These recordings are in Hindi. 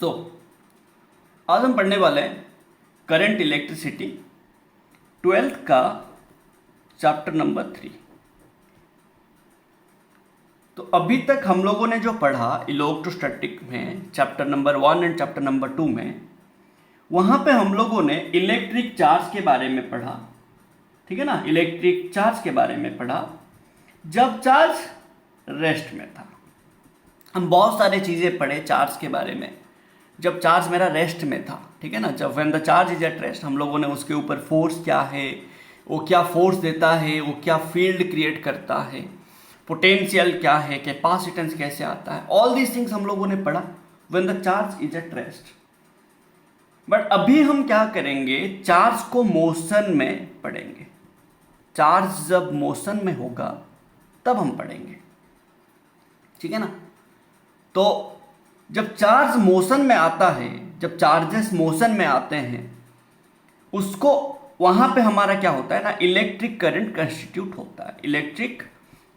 सो आज हम पढ़ने वाले हैं करंट इलेक्ट्रिसिटी 12th का चैप्टर नंबर 3। तो अभी तक हम लोगों ने जो पढ़ा इलेक्ट्रोस्टैटिक में chapter number 1 and chapter number 2 में, वहाँ पे हम लोगों ने इलेक्ट्रिक चार्ज के बारे में पढ़ा। ठीक है ना, इलेक्ट्रिक चार्ज के बारे में पढ़ा जब चार्ज रेस्ट में था। हम बहुत सारे चीज़ें पढ़े चार्ज के बारे में जब चार्ज मेरा रेस्ट में था। ठीक है ना, जब when the charge is at rest, हम लोगों ने उसके ऊपर फोर्स क्या है, वो क्या फोर्स देता है, वो क्या फील्ड क्रिएट करता है, पोटेंशियल क्या है, कैपेसिटेंस कैसे आता है, ऑल दीज थिंग्स हम लोगों ने पढ़ा when the charge is at rest. But अभी हम क्या करेंगे, चार्ज को मोशन में पढ़ेंगे। चार्ज जब मोशन में होगा तब हम पढ़ेंगे। ठीक है ना, तो जब चार्ज मोशन में आता है, जब चार्जेस मोशन में आते हैं, उसको वहां पे हमारा क्या होता है ना, इलेक्ट्रिक करंट कंस्टिट्यूट होता है, इलेक्ट्रिक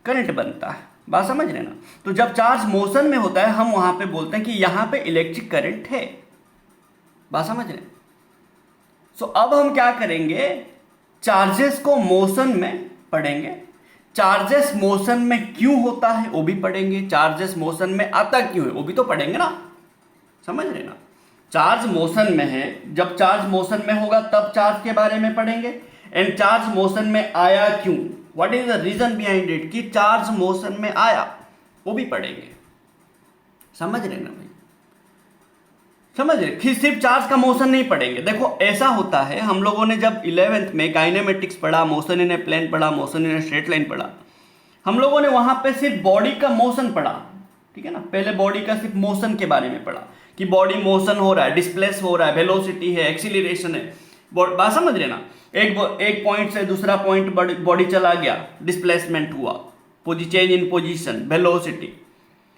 करंट बनता है। बात समझ रहे ना। तो जब चार्ज मोशन में होता है हम वहां पे बोलते हैं कि यहां पे इलेक्ट्रिक करंट है। बात समझ रहे। सो अब हम क्या करेंगे, चार्जेस को मोशन में पढ़ेंगे। चार्जेस मोशन में क्यों होता है वो भी पढ़ेंगे, चार्जेस मोशन में आता क्यों है वो भी तो पढ़ेंगे ना। समझ रहे ना, चार्ज मोशन में है, जब चार्ज मोशन में होगा तब चार्ज के बारे में पढ़ेंगे। एंड चार्ज मोशन में आया क्यों, what is the reason behind it, कि चार्ज मोशन में आया, वो भी पढ़ेंगे। समझ रहे ना भाई, समझ रहे। फिर सिर्फ चार्ज का मोशन नहीं पढ़ेंगे। देखो ऐसा होता है, हम लोगों ने जब 11th में काइनेमेटिक्स पढ़ा, मोशन इन ए प्लेन पढ़ा, motion in a straight line पढ़ा, हम लोगों ने वहां पे सिर्फ बॉडी का मोशन पढ़ा। ठीक है ना, पहले बॉडी का सिर्फ मोशन के बारे में पढ़ा कि बॉडी मोशन हो रहा है, डिस्प्लेस हो रहा है, वेलोसिटी है, एक्सीलरेशन है। बात समझ रहे ना, एक पॉइंट से दूसरा पॉइंट बॉडी चला गया, डिस्प्लेसमेंट हुआ, चेंज इन पोजीशन, वेलोसिटी,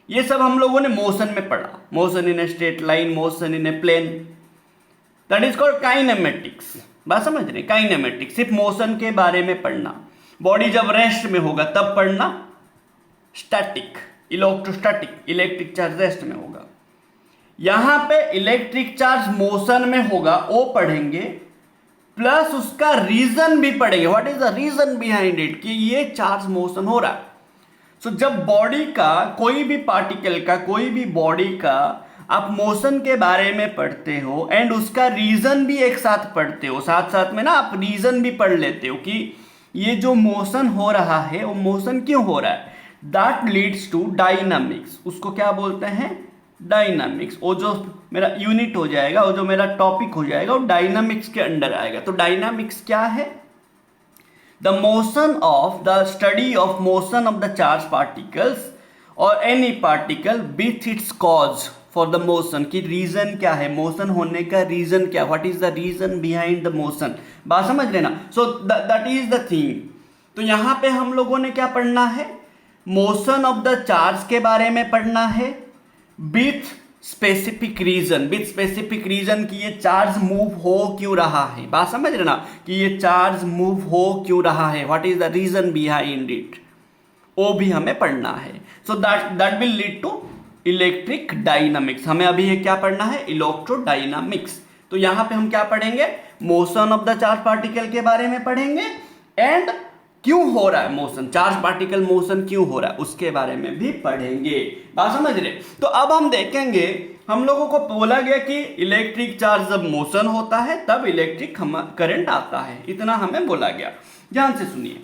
ये सब हम लोगों ने मोशन में पढ़ा। Motion in a straight line, motion in a plane, that is called kinematics. बात समझ रहे, काइनेमेटिक्स सिर्फ मोशन के बारे में पढ़ना। बॉडी जब रेस्ट में होगा तब पढ़ना static, electrostatic, electric charge rest में होगा। यहां पे इलेक्ट्रिक चार्ज मोशन में होगा वो पढ़ेंगे, प्लस उसका रीजन भी पढ़ेंगे, what is the reason behind it, कि ये चार्ज मोशन हो रहा है। सो जब बॉडी का कोई भी पार्टिकल का, कोई भी बॉडी का आप मोशन के बारे में पढ़ते हो एंड उसका रीजन भी एक साथ पढ़ते हो, साथ साथ में ना आप रीजन भी पढ़ लेते हो कि ये जो मोशन हो रहा है वो मोशन क्यों हो रहा है, दैट लीड्स टू डायनामिक्स। उसको क्या बोलते हैं, डायनामिक्स। वो जो मेरा यूनिट हो जाएगा, वो जो मेरा टॉपिक हो जाएगा, वो डायनामिक्स के अंडर आएगा। तो डायनामिक्स क्या है, the motion of the study of motion of the charged particles or any particle with its cause for the motion, की रीजन क्या है, मोशन होने का रीजन क्या, what is the reason behind the motion. बात समझ लेना। So that is the thing. तो यहां पे हम लोगों ने क्या पढ़ना है, मोशन ऑफ द चार्ज के बारे में पढ़ना है with specific reason, with specific reason कि ये चार्ज मूव हो क्यों रहा है। बात समझ रहे ना, कि ये चार्ज मूव हो क्यों रहा है, what is the reason behind it, वो भी हमें पढ़ना है। So that will lead to electric dynamics. हमें अभी ये क्या पढ़ना है, इलेक्ट्रोडायनामिक्स। तो यहां पे हम क्या पढ़ेंगे, motion of the charge particle के बारे में पढ़ेंगे एंड क्यों हो रहा है मोशन, चार्ज पार्टिकल मोशन क्यों हो रहा है उसके बारे में भी पढ़ेंगे। बात समझ रहे। तो अब हम देखेंगे, हम लोगों को बोला गया कि इलेक्ट्रिक चार्ज जब मोशन होता है तब इलेक्ट्रिक करंट आता है, इतना हमें बोला गया। ध्यान से सुनिए,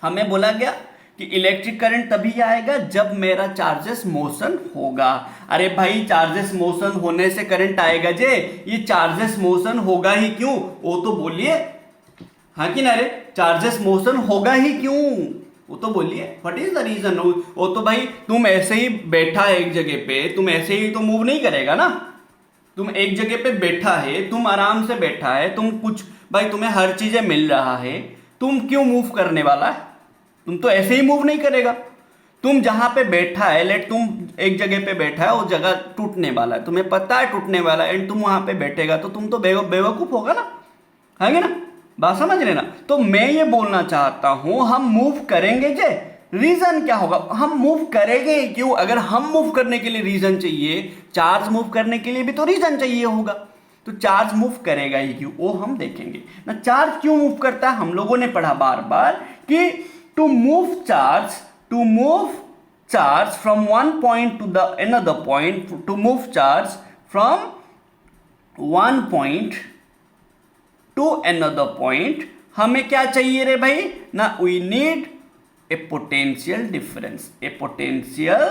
हमें बोला गया कि इलेक्ट्रिक करंट तभी आएगा जब मेरा चार्जेस मोशन होगा। अरे भाई, चार्जेस मोशन होने से करंट आएगा जे, ये चार्जेस मोशन होगा ही क्यों, वो तो बोलिए। हाँ कि ना रे, चार्जेस मोशन होगा ही क्यों, वो तो बोलिए, व्हाट इज द रीजन। वो तो भाई तुम ऐसे ही बैठा है एक जगह पे, तुम ऐसे ही तो मूव नहीं करेगा ना। तुम एक जगह पे बैठा है, तुम आराम से बैठा है, तुम कुछ भाई तुम्हें हर चीजें मिल रहा है, तुम क्यों मूव करने वाला है, तुम तो ऐसे ही मूव नहीं करेगा। तुम जहां पे बैठा है, लेट तुम एक जगह पे बैठा है, वो जगह टूटने वाला है, तुम्हें पता है टूटने वाला है, एंड तुम वहां पे बैठेगा तो तुम तो बेवकूफ होगा ना, है ना। बात समझ रहे ना। तो मैं ये बोलना चाहता हूं, हम मूव करेंगे जे रीजन क्या होगा, हम मूव करेंगे क्यों? अगर हम मूव करने के लिए रीजन चाहिए, चार्ज मूव करने के लिए भी तो रीजन चाहिए होगा, तो चार्ज मूव करेगा ही क्यों, वो हम देखेंगे ना। चार्ज क्यों मूव करता है, हम लोगों ने पढ़ा बार बार कि to move charge from one point to the another point, to move charge from one point to another point, हमें क्या चाहिए रे भाई ना, we need a potential difference, a potential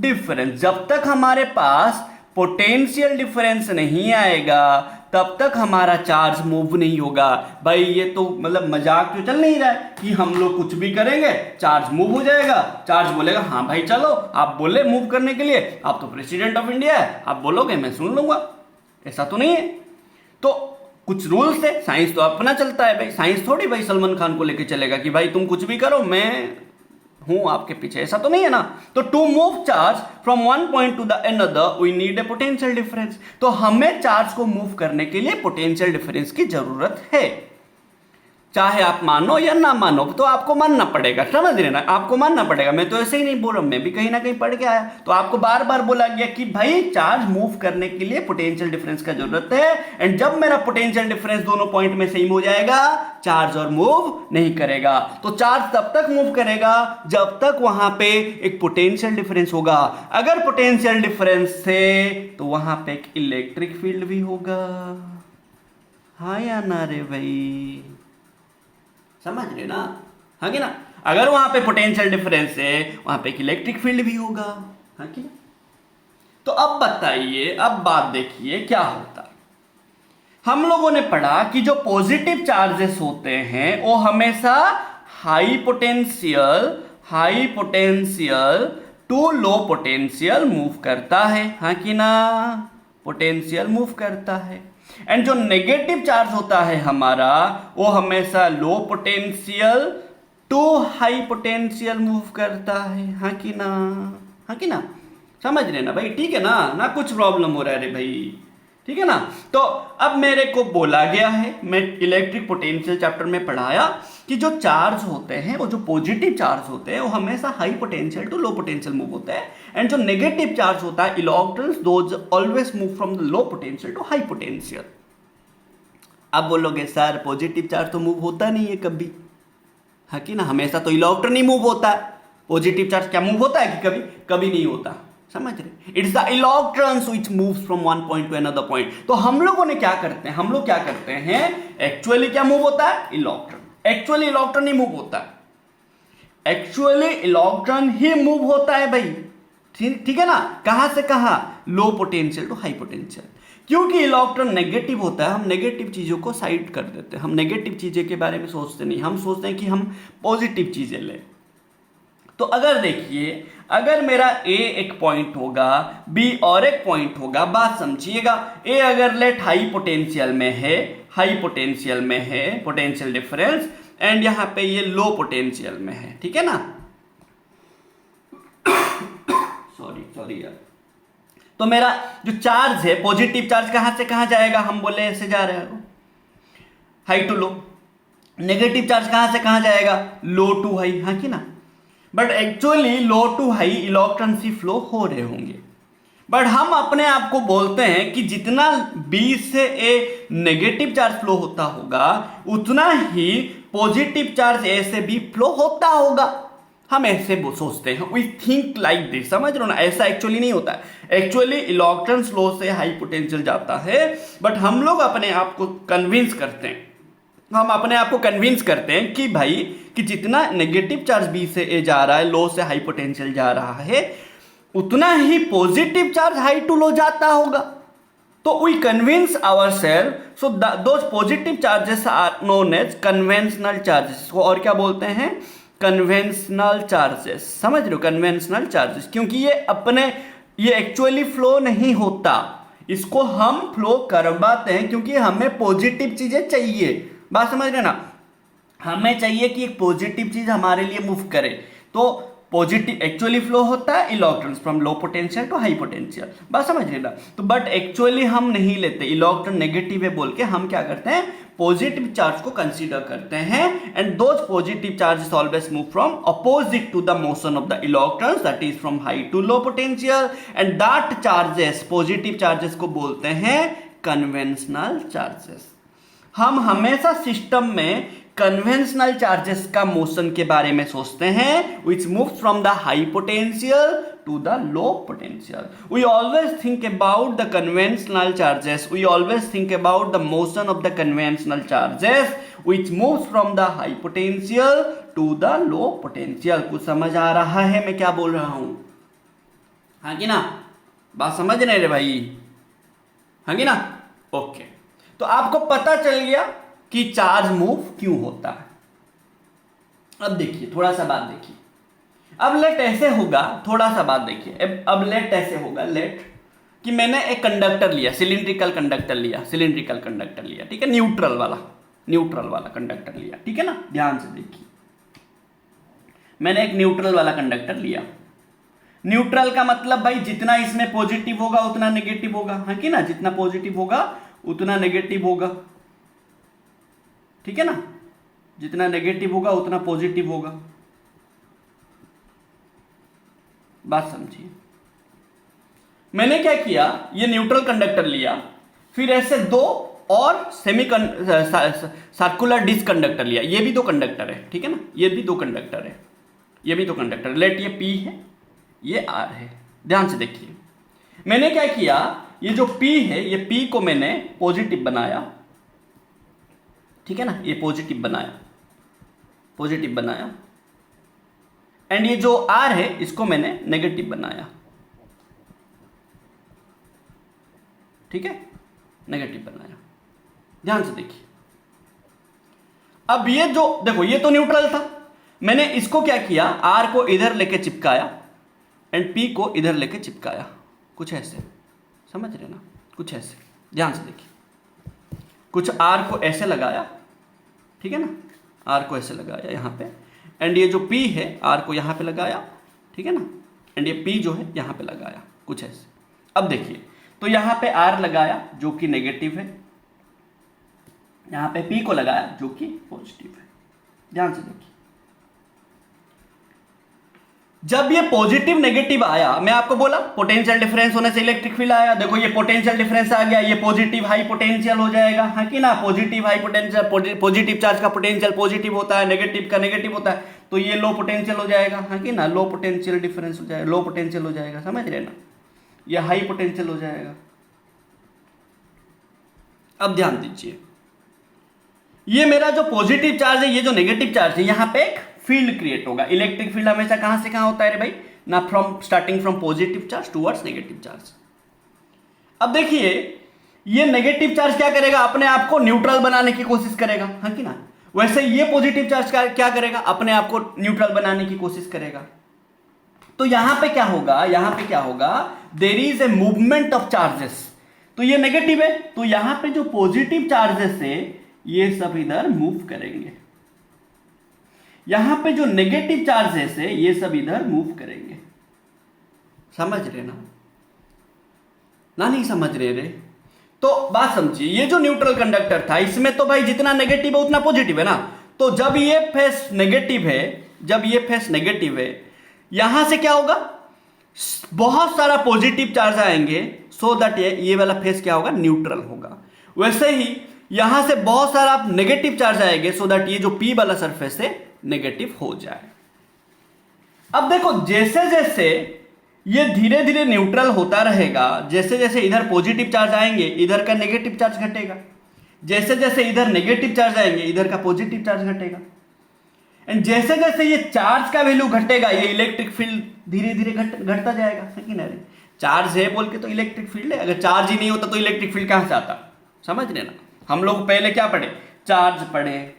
difference. जब तक हमारे पास पोटेंशियल डिफरेंस नहीं आएगा तब तक हमारा चार्ज मूव नहीं होगा। भाई ये तो मतलब मजाक तो चल नहीं रहा है कि हम लोग कुछ भी करेंगे चार्ज मूव हो जाएगा, चार्ज बोलेगा हाँ भाई चलो, आप बोले मूव करने के लिए, आप तो प्रेसिडेंट ऑफ इंडिया है, आप बोलोगे मैं सुन लूंगा, ऐसा तो नहीं है। तो कुछ रूल्स है, साइंस तो अपना चलता है भाई, साइंस थोड़ी भाई सलमान खान को लेके चलेगा कि भाई तुम कुछ भी करो मैं हूं आपके पीछे, ऐसा तो नहीं है ना। तो to move charge from one point to the another we need a potential difference, तो हमें चार्ज को मूव करने के लिए पोटेंशियल डिफरेंस की जरूरत है। चाहे आप मानो या ना मानो, तो आपको मानना पड़ेगा, समझ रहे ना, आपको मानना पड़ेगा। मैं तो ऐसे ही नहीं बोल रहा हूं, मैं भी कहीं ना कहीं पढ़ के आया, तो आपको बार बार बोला गया कि भाई चार्ज मूव करने के लिए पोटेंशियल डिफरेंस का जरूरत है, एंड जब मेरा पोटेंशियल डिफरेंस दोनों पॉइंट में सेम हो जाएगा, चार्ज और मूव नहीं करेगा। तो चार्ज तब तक मूव करेगा जब तक वहां पे एक पोटेंशियल डिफरेंस होगा। अगर पोटेंशियल डिफरेंस है तो वहां पे एक इलेक्ट्रिक फील्ड भी होगा, हाँ या ना रे भाई, समझ रहे ना, हाँ कि ना। अगर वहां पे पोटेंशियल डिफरेंस है वहां पे एक इलेक्ट्रिक फील्ड भी होगा, हाँ कि ना। तो अब बताइए, अब बात देखिए क्या होता है। हम लोगों ने पढ़ा कि जो पॉजिटिव चार्जेस होते हैं वो हमेशा high potential to low potential move करता है, हाँ कि ना, पोटेंशियल मूव करता है। एंड जो नेगेटिव चार्ज होता है हमारा वो हमेशा low potential to high potential move करता है, हाँ कि ना, हाँ कि ना, समझ रहे ना भाई, ठीक है ना कुछ प्रॉब्लम हो रहा है रे भाई, ठीक है ना। तो अब मेरे को बोला गया है, मैं इलेक्ट्रिक पोटेंशियल चैप्टर में पढ़ाया कि जो चार्ज होते हैं, वो जो पॉजिटिव चार्ज होते हैं वो हमेशा high potential to low potential move होते हैं, एंड जो नेगेटिव चार्ज होता है electrons those always move from the low potential to high potential. अब बोलोगे सर पॉजिटिव चार्ज तो मूव होता नहीं है कभी, हाँ कि ना, हमेशा तो इलेक्ट्रॉन ही मूव होता है, पॉजिटिव चार्ज क्या मूव होता है कि कभी कभी नहीं होता, समझ रहे। It's the electrons which moves from one point to another point. तो हम लोगों ने क्या करते हैं, हम लोग क्या करते हैं, एक्चुअली क्या मूव होता है, इलेक्ट्रॉन, एक्चुअली इलेक्ट्रॉन ही मूव होता है, एक्चुअली इलेक्ट्रॉन ही मूव होता है भाई, ठीक है ना। कहां से कहां, low potential to high potential, क्योंकि इलेक्ट्रॉन नेगेटिव होता है, हम नेगेटिव चीजों को साइड कर देते हैं, हम नेगेटिव चीजें के बारे में सोचते नहीं, हम सोचते हैं कि हम पॉजिटिव चीजें लें। तो अगर देखिए, अगर मेरा ए एक पॉइंट होगा, बी और एक पॉइंट होगा, बात समझिएगा, ए अगर लेट हाई पोटेंशियल में है, हाई पोटेंशियल में है पोटेंशियल डिफरेंस, एंड यहां पे ये लो पोटेंशियल में है, ठीक है ना, सॉरी यार। तो मेरा जो चार्ज है, पॉजिटिव चार्ज कहां से कहां जाएगा, हम बोले ऐसे जा रहे हो, high to low. Negative charge कहां से कहां जाएगा, लो टू हाई, हाँ कि ना। But actually low to high electron ही फ्लो हो रहे होंगे, बट हम अपने आप को बोलते हैं कि जितना बी से ए नेगेटिव चार्ज फ्लो होता होगा उतना ही पॉजिटिव चार्ज ए से भी फ्लो होता होगा, हम ऐसे सोचते हैं, वी थिंक लाइक दिस, समझ रहे हो ना। ऐसा एक्चुअली नहीं होता है, एक्चुअली इलेक्ट्रॉन स्लो से हाई पोटेंशियल जाता है, बट हम लोग अपने आप को कन्विंस करते हैं, हम अपने आप को कन्विंस करते हैं कि भाई कि जितना नेगेटिव चार्ज बी से ए जा रहा है, लो से हाई पोटेंशियल जा रहा है, उतना ही positive charge high to low जाता होगा। तो we convince ourselves, so those positive charges are known as conventional charges, और क्या बोलते हैं, कन्वेंशनल चार्जेस, समझ रहे हो, कन्वेंशनल चार्जेस, क्योंकि ये एक्चुअली फ्लो नहीं होता, इसको हम फ्लो करवाते हैं क्योंकि हमें पॉजिटिव चीजें चाहिए, बात समझ रहे ना, हमें चाहिए कि एक पॉजिटिव चीज हमारे लिए मूव करे। तो पॉजिटिव एक्चुअली फ्लो होता है electrons from low potential to high potential, बात समझ रहे ना। तो बट एक्चुअली हम नहीं लेते, इलेक्ट्रॉन नेगेटिव है बोल के हम क्या करते हैं, पॉजिटिव चार्ज को कंसीडर करते हैं, and those positive charges always move from opposite to the motion of the electrons, that is from high to low potential, and that charges, positive charges को बोलते हैं कन्वेंशनल चार्जेस। हम हमेशा सिस्टम में कन्वेंशनल चार्जेस का मोशन के बारे में सोचते हैं, which move from the high potential to the low potential. We always think about the conventional charges. We always think about the motion of the conventional charges which moves from the high potential to the low potential. कुछ समझ आ रहा है मैं क्या बोल रहा हूं? हाँ कि ना? बात समझ रहे रे भाई? हाँ कि ना? ओके। तो आपको पता चल गया कि चार्ज मूव क्यों होता है। अब देखिए, थोड़ा सा बात देखिए। अब लेट ऐसे होगा, थोड़ा सा बात देखिए। अब लेट ऐसे होगा, लेट कि मैंने एक कंडक्टर लिया, सिलिंड्रिकल कंडक्टर लिया, सिलिंड्रिकल कंडक्टर लिया, ठीक है, न्यूट्रल वाला कंडक्टर लिया, ठीक है ना। ध्यान से देखिए, मैंने एक न्यूट्रल वाला कंडक्टर लिया। न्यूट्रल का मतलब भाई जितना इसमें पॉजिटिव होगा उतना नेगेटिव होगा, हाँ कि ना, जितना पॉजिटिव होगा उतना नेगेटिव होगा, ठीक है ना, जितना नेगेटिव होगा उतना पॉजिटिव होगा। बात समझिए। मैंने क्या किया, ये न्यूट्रल कंडक्टर लिया, फिर ऐसे दो और सर्कुलर डिस्क कंडक्टर लिया। ये भी दो कंडक्टर है, ठीक है ना, ये भी दो कंडक्टर है, ये भी दो कंडक्टर। लेट ये P है, ये R है। ध्यान से देखिए, मैंने क्या किया, ये जो P है, ये P को मैंने पॉजिटिव बनाया, ठीक है ना, ये पॉजिटिव बनाया, एंड ये जो R है इसको मैंने नेगेटिव बनाया, ठीक है, नेगेटिव बनाया। ध्यान से देखिए, अब ये जो देखो, ये तो न्यूट्रल था, मैंने इसको क्या किया, R को इधर लेके चिपकाया एंड P को इधर लेके चिपकाया, कुछ ऐसे, समझ रहे ना, कुछ ऐसे। ध्यान से देखिए, कुछ R को ऐसे लगाया, ठीक है ना, R को ऐसे लगाया यहां पे, एंड ये जो P है R को यहाँ पे लगाया, ठीक है ना, एंड ये P जो है यहाँ पे लगाया, कुछ ऐसे। अब देखिए, तो यहाँ पे R लगाया जो कि नेगेटिव है, यहाँ पे P को लगाया जो कि पॉजिटिव है। ध्यान से देखिए, जब ये पॉजिटिव नेगेटिव आया, मैं आपको बोला पोटेंशियल डिफरेंस होने से इलेक्ट्रिक फील्ड आया। देखो ये पोटेंशियल डिफरेंस आ गया, ये पॉजिटिव हाई पोटेंशियल हो जाएगा, हाँ कि ना, positive high potential, positive charge का पोटेंशियल पॉजिटिव होता है, नेगेटिव का नेगेटिव होता है, तो ये लो पोटेंशियल हो जाएगा, हाँ कि ना, लो पोटेंशियल डिफरेंस हो जाएगा, लो पोटेंशियल हो जाएगा, समझ रहे ना, ये हाई पोटेंशियल हो जाएगा। अब ध्यान दीजिए, ये मेरा जो पॉजिटिव चार्ज है, ये जो नेगेटिव चार्ज है, यहां पे एक फील्ड क्रिएट होगा। इलेक्ट्रिक फील्ड हमेशा कहां से कहां होता है रे भाई, ना starting from positive charge towards negative charge. अब देखिए, ये नेगेटिव चार्ज क्या करेगा, अपने आप को न्यूट्रल बनाने की कोशिश करेगा, हाँ कि ना, वैसे ये पॉजिटिव चार्ज क्या करेगा, अपने आप को न्यूट्रल बनाने की कोशिश करेगा। तो यहां पे क्या होगा, there is a movement of charges. तो ये नेगेटिव है, तो यहां पे जो पॉजिटिव चार्जेस है ये सब इधर मूव करेंगे, यहां पे जो नेगेटिव चार्जेस है ये सब इधर मूव करेंगे। समझ रहे ना नहीं समझ रहे रे? तो बात समझिए, ये जो न्यूट्रल कंडक्टर था इसमें तो भाई जितना नेगेटिव है उतना पॉजिटिव है ना, तो जब ये फेस नेगेटिव है, यहां से क्या होगा, बहुत सारा पॉजिटिव चार्ज आएंगे, सो दैट ये वाला फेस क्या होगा, न्यूट्रल होगा। वैसे ही यहां से बहुत सारा नेगेटिव चार्ज आएंगे, सो दैट ये जो P वाला सरफेस है नेगेटिव हो जाए। अब देखो, जैसे जैसे ये धीरे धीरे न्यूट्रल होता रहेगा, जैसे जैसे इधर पॉजिटिव चार्ज आएंगे इधर का नेगेटिव चार्ज घटेगा, जैसे जैसे इधर नेगेटिव चार्ज आएंगे इधर का पॉजिटिव चार्ज घटेगा, एंड जैसे जैसे ये चार्ज का वैल्यू घटेगा ये इलेक्ट्रिक फील्ड धीरे धीरे घटता जाएगा, है कि नहीं? चार्ज है बोल के तो इलेक्ट्रिक फील्ड है, अगर चार्ज ही नहीं होता तो इलेक्ट्रिक फील्ड कहां से आता, समझ रहे ना। हम लोग पहले क्या पढ़े, चार्ज पढ़े,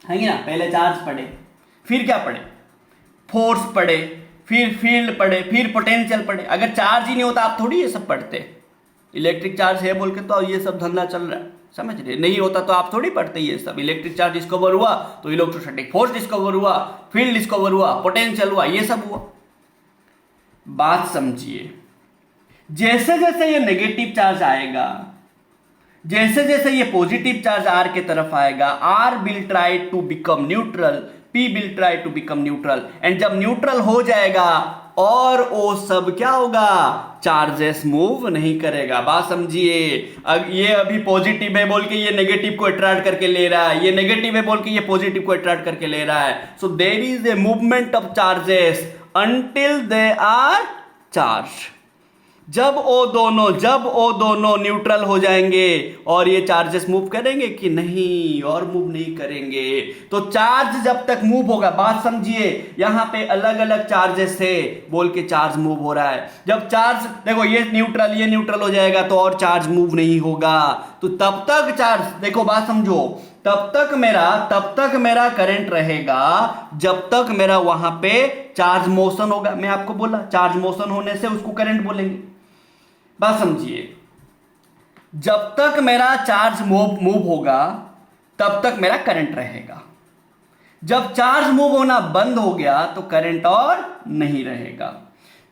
है ना, पहले चार्ज पढ़े, फिर क्या पढ़े, फोर्स पढ़े, फिर फील्ड पढ़े, फिर पोटेंशियल पढ़े। अगर चार्ज ही नहीं होता आप थोड़ी ये सब पढ़ते, इलेक्ट्रिक चार्ज है बोल के तो ये सब धंधा चल रहा है, समझ रहे, नहीं होता तो आप थोड़ी पढ़ते ये सब। इलेक्ट्रिक चार्ज डिस्कवर हुआ तो इलेक्ट्रोस्टैटिक फोर्स डिस्कवर हुआ, फील्ड डिस्कवर हुआ, पोटेंशियल हुआ, ये सब हुआ। बात समझिए, जैसे जैसे ये नेगेटिव चार्ज आएगा, जैसे जैसे ये पॉजिटिव चार्ज आर के तरफ आएगा, R will try to become neutral, P will try to become neutral, and जब न्यूट्रल हो जाएगा और वो सब क्या होगा, चार्जेस मूव नहीं करेगा। बात समझिए। अब ये अभी पॉजिटिव है बोल के ये नेगेटिव को अट्रैक्ट करके ले रहा है, ये नेगेटिव है बोल के ये पॉजिटिव को अट्रैक्ट करके ले रहा है। So there is a movement of charges until they are charge. जब वो दोनों न्यूट्रल हो जाएंगे और ये चार्जेस मूव करेंगे कि नहीं, और मूव नहीं करेंगे। तो चार्ज जब तक मूव होगा, बात समझिए, यहां पे अलग अलग चार्जेस है बोल के चार्ज मूव हो रहा है। जब चार्ज देखो ये न्यूट्रल हो जाएगा तो और चार्ज मूव नहीं होगा। तो तब तक चार्ज, देखो बात समझो, तब तक मेरा करंट रहेगा जब तक मेरा वहां पे चार्ज मोशन होगा। मैं आपको बोला चार्ज मोशन होने से उसको करंट बोलेंगे। बात समझिए, जब तक मेरा चार्ज मूव होगा तब तक मेरा करंट रहेगा। जब चार्ज मूव होना बंद हो गया तो करंट और नहीं रहेगा।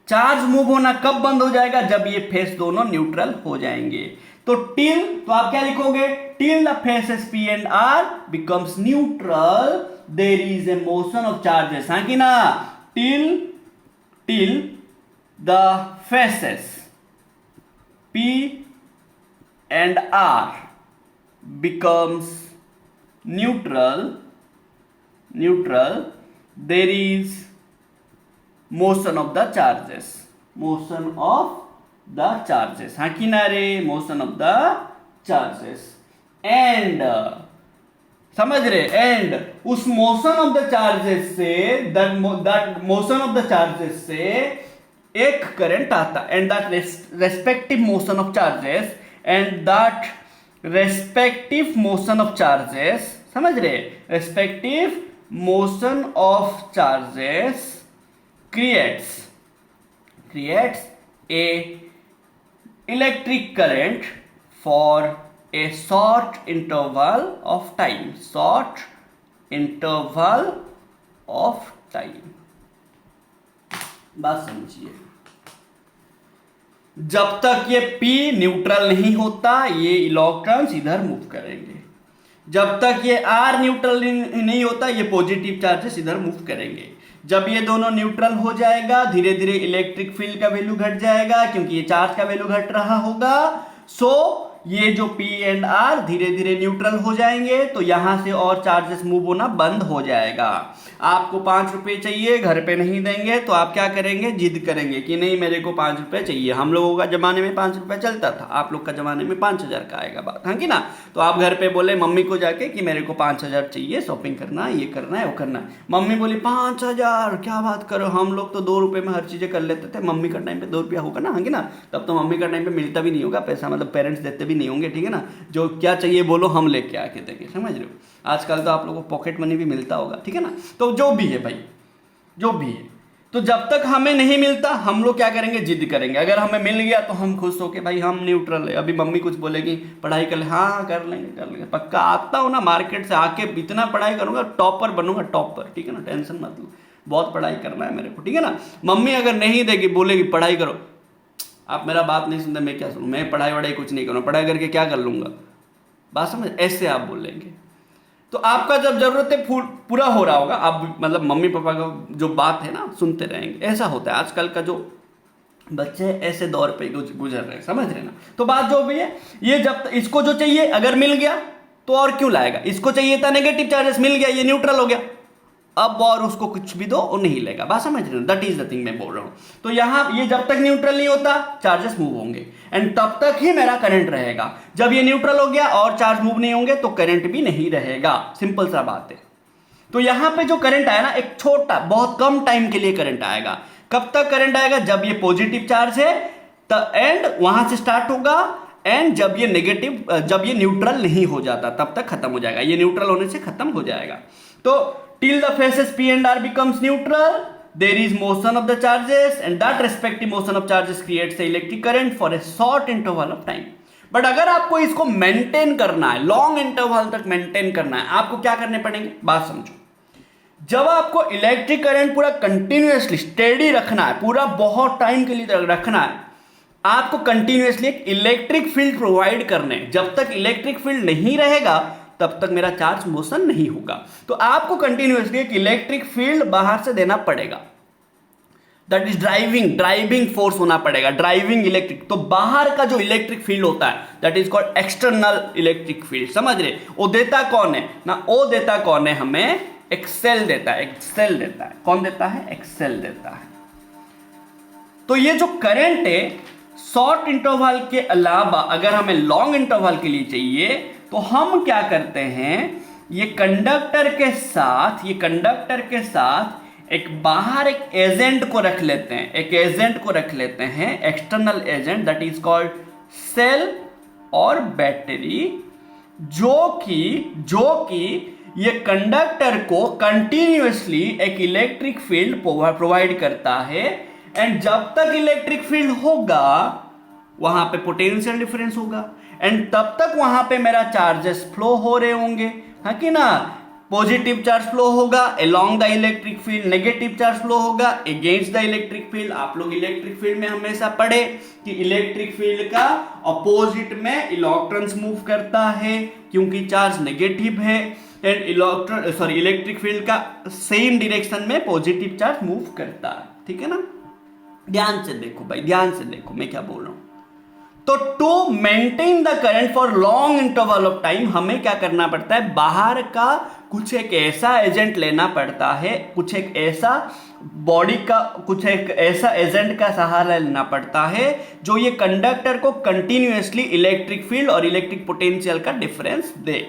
चार्ज मूव होना कब बंद हो जाएगा, जब ये फेस दोनों न्यूट्रल हो जाएंगे। तो आप क्या लिखोगे, till the faces P and R becomes neutral there is a motion of charges. हाँ कि ना, till the faces P and R becomes neutral, there is motion of the charges, हाँ कि ना रे, motion of the charges, and समझ रहे, एंड उस मोशन ऑफ द चार्जेस से, that motion of the charges से एक करंट आता, and that respective motion of charges, समझ रहे, respective motion of charges creates a electric current for a short interval of time. बात समझिए, जब तक ये P न्यूट्रल नहीं होता ये इलेक्ट्रॉन्स इधर मूव करेंगे, जब तक ये R न्यूट्रल नहीं होता ये पॉजिटिव चार्जेस इधर मूव करेंगे। जब ये दोनों न्यूट्रल हो जाएगा धीरे धीरे इलेक्ट्रिक फील्ड का वैल्यू घट जाएगा क्योंकि ये चार्ज का वैल्यू घट रहा होगा। सो ये जो P एंड R धीरे धीरे न्यूट्रल हो जाएंगे तो यहां से और चार्जेस मूव होना बंद हो जाएगा। आपको 5 रुपए चाहिए, घर पे नहीं देंगे तो आप क्या करेंगे, जिद करेंगे कि नहीं मेरे को 5 रुपए चाहिए। हम लोगों का जमाने में 5 रुपए चलता था, आप लोग का जमाने में 5000 का आएगा बात, हाँ कि ना। तो आप घर पे बोले मम्मी को जाके कि मेरे को 5000 चाहिए, शॉपिंग करना है, ये करना है, वो करना है। मम्मी बोली 5000 क्या बात करो, हम लोग तो 2 रुपए में हर चीजें कर लेते थे। मम्मी का टाइम पे 2 रुपया होगा ना, हाँ कि ना। तब तो मम्मी का टाइम पे मिलता भी नहीं होगा पैसा, मतलब पेरेंट्स देते भी नहीं होंगे, ठीक है ना। जो क्या चाहिए बोलो हम लेके आके देंगे, समझ रहे हो। आजकल तो आप लोगों को पॉकेट मनी भी मिलता होगा, ठीक है ना। तो जो भी है भाई, जो भी है, तो जब तक हमें नहीं मिलता हम लोग क्या करेंगे, जिद करेंगे। अगर हमें मिल गया तो हम खुश होके भाई हम न्यूट्रल है। अभी मम्मी कुछ बोलेगी पढ़ाई कर ले, हाँ कर लेंगे पक्का। आता हूँ ना मार्केट से आके इतना पढ़ाई करूंगा, टॉपर बनूंगा, टॉपर, ठीक है ना। टेंशन मत लो, बहुत पढ़ाई करना है मेरे को, ठीक है ना। मम्मी अगर नहीं देगी, बोलेगी पढ़ाई करो, आप मेरा बात नहीं सुनते, मैं क्या सुनूं, मैं पढ़ाई कुछ नहीं करूँ, पढ़ाई करके क्या कर लूंगा, बात समझ, ऐसे आप बोलेंगे। तो आपका जब जरूरतें पूरा हो रहा होगा, आप मतलब मम्मी पापा का जो बात है ना सुनते रहेंगे। ऐसा होता है आजकल का जो बच्चे ऐसे दौर पे गुजर रहे हैं, समझ रहे ना। तो बात जो भी है, ये जब इसको जो चाहिए अगर मिल गया तो और क्यों लाएगा। इसको चाहिए था नेगेटिव चार्जेस, मिल गया, ये न्यूट्रल हो गया, अब और उसको कुछ भी दो वो नहीं लेगा। बात समझ रहे हो, दैट इज द थिंग मैं बोल रहा हूं। तो यहां ये जब तक न्यूट्रल नहीं होता चार्जेस मूव होंगे, एंड तब तक ही मेरा करंट रहेगा। जब ये न्यूट्रल हो गया और चार्ज मूव नहीं होंगे तो करंट भी नहीं रहेगा, सिंपल सा बात है। तो यहां पे जो करंट आया ना, एक छोटा बहुत कम टाइम के लिए करंट आएगा। कब तक करंट आएगा, जब ये पॉजिटिव चार्ज है एंड वहां से स्टार्ट होगा, एंड जब ये नेगेटिव, जब ये न्यूट्रल नहीं हो जाता तब तक खत्म हो जाएगा। ये न्यूट्रल होने से खत्म हो जाएगा। तो till the faces P and R becomes neutral, there is motion of the charges and that respective motion of charges creates the electric current for a short interval of time. But अगर आपको इसको मेंटेन करना है, लॉन्ग इंटरवल तक मेंटेन करना है, आपको क्या करने पड़ेंगे, बात समझो। जब आपको इलेक्ट्रिक करंट पूरा कंटिन्यूअसली स्टेडी रखना है, पूरा बहुत टाइम के लिए रखना है, आपको कंटिन्यूअसली एक इलेक्ट्रिक फील्ड प्रोवाइड करने, जब तक इलेक्ट्रिक फील्ड नहीं रहेगा तब तक मेरा चार्ज मोशन नहीं होगा। तो आपको कंटिन्यूअसली एक इलेक्ट्रिक फील्ड बाहर से देना पड़ेगा, दैट इज ड्राइविंग फोर्स होना पड़ेगा, ड्राइविंग इलेक्ट्रिक। तो बाहर का जो इलेक्ट्रिक फील्ड होता है that is called external electric field, समझ रहे। वो देता कौन है ना, वो देता कौन है हमें, एक्सेल देता है, एक्सेल देता है। कौन देता है, एक्सेल देता है। तो ये जो करंट है शॉर्ट इंटरवल के अलावा अगर हमें लॉन्ग इंटरवल के लिए चाहिए तो हम क्या करते हैं, ये कंडक्टर के साथ एक बाहर एक एजेंट को रख लेते हैं, external agent that is called cell और बैटरी, जो कि ये कंडक्टर को कंटिन्यूअसली एक इलेक्ट्रिक फील्ड प्रोवाइड करता है। एंड जब तक इलेक्ट्रिक फील्ड होगा वहां पे पोटेंशियल डिफरेंस होगा, एंड तब तक वहां पे मेरा चार्जेस फ्लो हो रहे होंगे, हाँ कि ना। पॉजिटिव चार्ज फ्लो होगा along the electric field, negative charge flow होगा अगेंस्ट द इलेक्ट्रिक फील्ड। आप लोग इलेक्ट्रिक फील्ड में हमेशा पढ़े कि इलेक्ट्रिक फील्ड का अपोजिट में इलेक्ट्रॉन्स मूव करता है क्योंकि चार्ज नेगेटिव है, एंड इलेक्ट्रिक फील्ड का सेम डायरेक्शन में पॉजिटिव चार्ज मूव करता है, ठीक है ना। ध्यान से देखो भाई, ध्यान से देखो मैं क्या बोल रहा हूं। तो to maintain the current for long interval of time हमें क्या करना पड़ता है, बाहर का कुछ एक ऐसा एजेंट लेना पड़ता है, कुछ एक ऐसा बॉडी का कुछ एक ऐसा एजेंट का सहारा लेना पड़ता है जो ये कंडक्टर को कंटिन्यूअसली इलेक्ट्रिक फील्ड और इलेक्ट्रिक पोटेंशियल का डिफरेंस दे।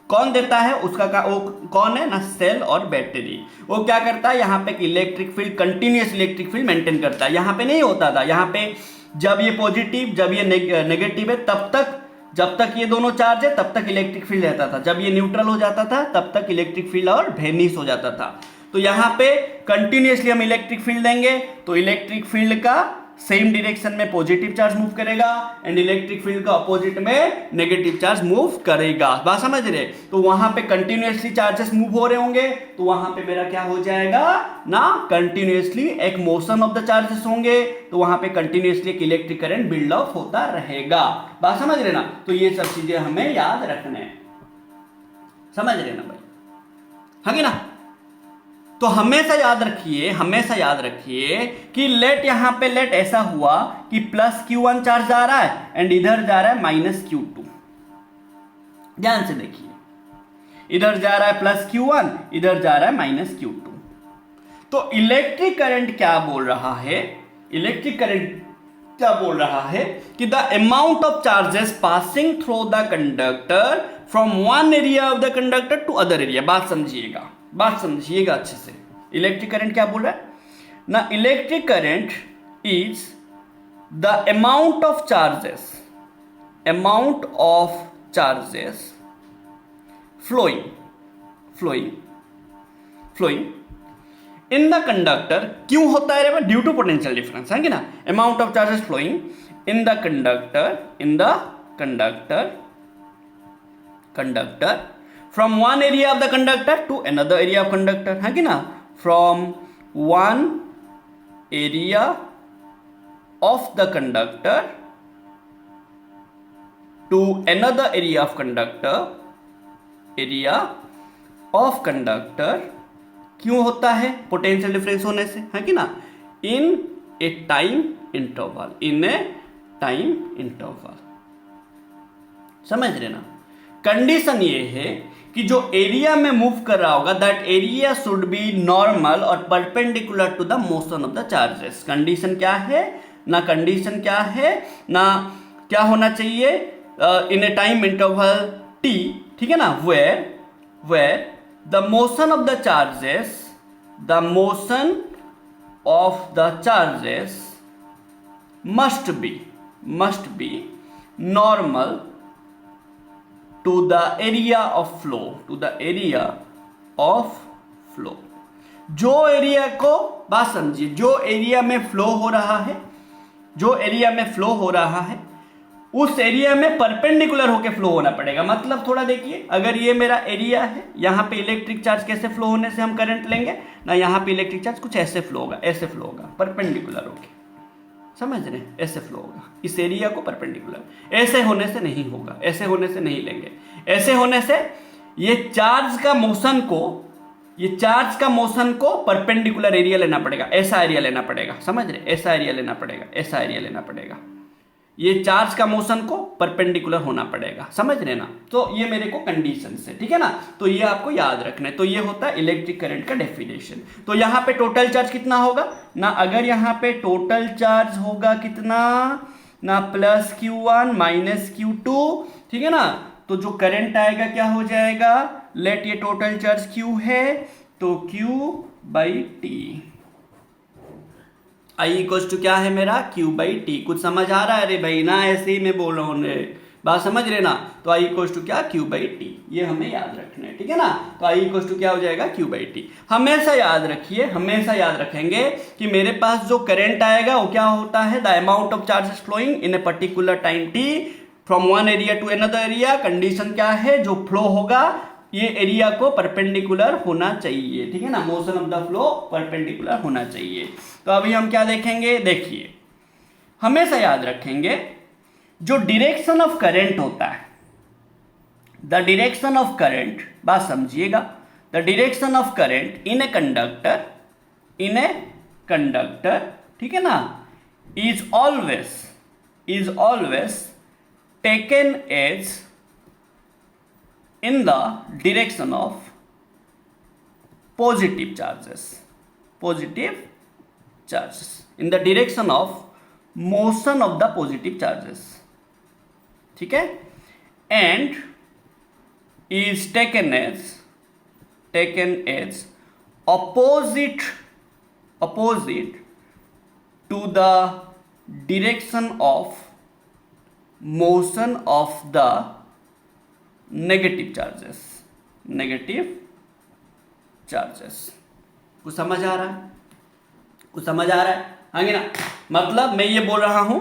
कौन देता है उसका वो कौन है ना, सेल और बैटरी। वो क्या करता है, यहाँ पे electric field continuous electric field maintain करता है। यहाँ पे नहीं होता था, यहाँ पे जब ये पॉजिटिव जब ये नेगेटिव है तब तक, जब तक ये दोनों चार्ज है तब तक इलेक्ट्रिक फील्ड रहता था, जब ये न्यूट्रल हो जाता था तब तक इलेक्ट्रिक फील्ड और वेनिश हो जाता था। तो यहाँ पे कंटिन्यूअसली हम इलेक्ट्रिक फील्ड देंगे तो इलेक्ट्रिक फील्ड का सेम डायरेक्शन में पॉजिटिव चार्ज मूव करेगा एंड इलेक्ट्रिक फील्ड का अपोजिट में नेगेटिव चार्ज मूव करेगा। बात समझ रहे। तो वहां पे कंटिन्यूअसली चार्जेस मूव हो रहे होंगे तो वहां पे मेरा क्या हो जाएगा ना, कंटिन्यूअसली एक मोशन ऑफ द चार्जेस होंगे, तो वहां पे कंटिन्यूअसली एक इलेक्ट्रिक करंट बिल्ड अप होता रहेगा। बात समझ रहे ना। तो ये सब चीजें हमें याद रखने हैं, समझ रहे ना भाई, हाँ कि ना। तो हमेशा याद रखिए कि लेट यहां पे लेट ऐसा हुआ कि प्लस Q1 चार्ज जा रहा है एंड इधर जा रहा है माइनस Q2। ध्यान से देखिए, इधर जा रहा है प्लस Q1, इधर जा रहा है माइनस Q2। तो इलेक्ट्रिक करंट क्या बोल रहा है, कि the amount of charges passing through the conductor from one area of the conductor to other area. बात समझिएगा अच्छे से। इलेक्ट्रिक करंट क्या बोल रहा है ना, electric current is the amount of charges flowing in the conductor. क्यों होता है रे, ड्यू टू पोटेंशियल डिफरेंस, है कि ना। Amount of charges flowing in the conductor from one area of the conductor to another area of conductor, है कि ना। from one area of the conductor to another area of conductor क्यों होता है, पोटेंशियल डिफरेंस होने से, है कि ना। in a time interval, समझ रहे ना। कंडीशन ये है कि जो एरिया में मूव कर रहा होगा that area should be normal और perpendicular to the motion of the charges. Condition क्या है ना, क्या होना चाहिए in a time interval t, ठीक है ना, where the motion of the charges must be normal to the area of flow, जो एरिया को, बात समझिए, जो एरिया में फ्लो हो रहा है उस एरिया में परपेंडिकुलर होके फ्लो होना पड़ेगा। मतलब थोड़ा देखिए, अगर ये मेरा एरिया है, यहां पे इलेक्ट्रिक चार्ज कैसे फ्लो होने से हम करंट लेंगे ना, यहां पे इलेक्ट्रिक चार्ज कुछ ऐसे फ्लो होगा, परपेंडिकुलर होके। समझ रहे हैं, ऐसे फ्लो होगा इस एरिया को परपेंडिकुलर। ऐसे होने से नहीं होगा, ऐसे होने से नहीं लेंगे। ऐसे होने से ये चार्ज का मोशन को परपेंडिकुलर एरिया लेना पड़ेगा, ऐसा एरिया लेना पड़ेगा, समझ रहे, ऐसा एरिया लेना पड़ेगा, ऐसा एरिया लेना पड़ेगा। ये चार्ज का मोशन को परपेंडिकुलर होना पड़ेगा, समझ रहे ना। तो ये मेरे को कंडीशन है, ठीक है ना। तो ये आपको याद रखना है। तो ये होता है इलेक्ट्रिक करंट का डेफिनेशन। तो यहाँ पे टोटल चार्ज कितना होगा ना, अगर यहाँ पे टोटल चार्ज होगा कितना ना, प्लस Q1 माइनस Q2, ठीक है ना। तो जो करंट आएगा क्या हो जाएगा, लेट ये टोटल चार्ज Q है तो Q/T। I इक्वल्स टू क्या है मेरा, Q/T। कुछ समझ आ रहा है अरे भाई ना, ऐसे ही मैं बोल रहा हूँ, बात समझ रहे ना। तो I इक्वल्स टू क्या, Q/T। ये हमें याद रखना है, ठीक है ना। तो I इक्वल्स टू क्या हो जाएगा, Q/T। हमेशा याद रखिए, हमेशा याद रखेंगे कि मेरे पास जो करंट आएगा वो क्या होता है, the amount of charges flowing in a particular time t from one area to another area. Condition क्या है, जो फ्लो होगा ये एरिया को परपेंडिकुलर होना चाहिए, ठीक है ना। Motion of the flow perpendicular होना चाहिए। तो अभी हम क्या देखेंगे, देखिए हमेशा याद रखेंगे जो डिरेक्शन ऑफ करंट होता है, द डिरेक्शन ऑफ करंट, बात समझिएगा, the direction of current in a conductor, ठीक है ना, is always taken as in the direction of positive charges, in the direction of motion of the positive charges, ठीक है, and is taken as opposite to the direction of motion of the negative charges. कुछ समझ आ रहा है, कुछ समझ आ रहा है, हाँ ना। मतलब मैं ये बोल रहा हूं,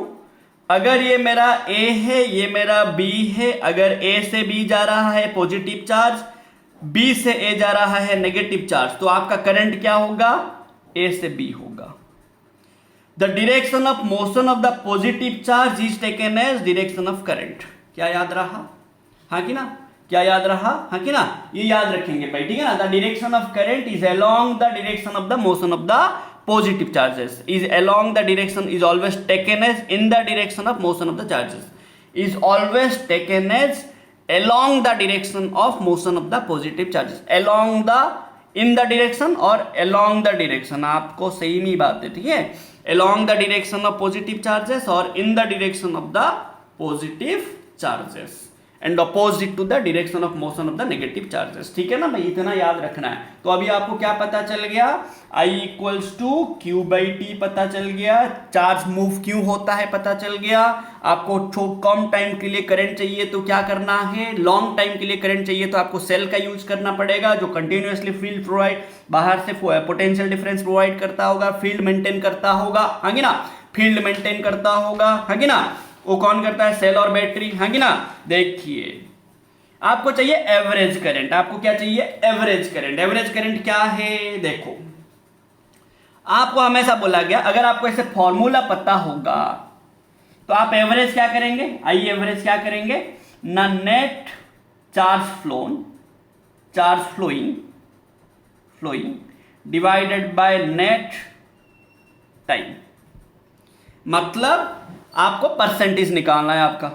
अगर ये मेरा A है, ये मेरा B है, अगर A से B जा रहा है पॉजिटिव चार्ज, B से A जा रहा है नेगेटिव चार्ज, तो आपका करंट क्या होगा, A से B होगा। The direction of motion of the positive charge is taken as direction of current. क्या याद रहा, हाँ कि ना, क्या याद रहा, हाँ कि ना। ये याद रखेंगे भाई, ठीक है ना। The direction of current is along the direction of the motion of the positive charges, is along the direction, is always taken as in the direction of motion of the charges, is always taken as along the direction of motion of the positive charges. Along the, in the direction और अलोंग द डायरेक्शन, आपको सही नहीं बात है, ठीक है। Along the direction of positive charges और in the direction of the positive charges and opposite to the direction of motion of the negative charges, ठीक है ना भाई, इतना याद रखना है। तो अभी आपको क्या पता चल गया, I इक्वल्स टू Q/T पता चल गया, चार्ज मूव क्यों होता है पता चल गया। आपको कम टाइम के लिए करंट चाहिए तो क्या करना है, लॉन्ग टाइम के लिए करंट चाहिए तो आपको सेल का यूज करना पड़ेगा, जो कंटिन्यूअसली फील्ड प्रोवाइड, बाहर से पोटेंशियल डिफरेंस प्रोवाइड करता होगा, फील्ड मेंटेन करता होगा, हाँ ना, फील्ड मेंटेन करता होगा, हाँ ना। वो कौन करता है, सेल और बैटरी, हाँ कि ना। देखिए आपको चाहिए एवरेज करंट, आपको क्या चाहिए, एवरेज करंट। एवरेज करंट क्या है, देखो आपको हमेशा बोला गया अगर आपको ऐसे फॉर्मूला पता होगा तो आप एवरेज क्या करेंगे, आई एवरेज क्या करेंगे ना, net charge flowing divided by net time. मतलब आपको परसेंटेज निकालना है आपका,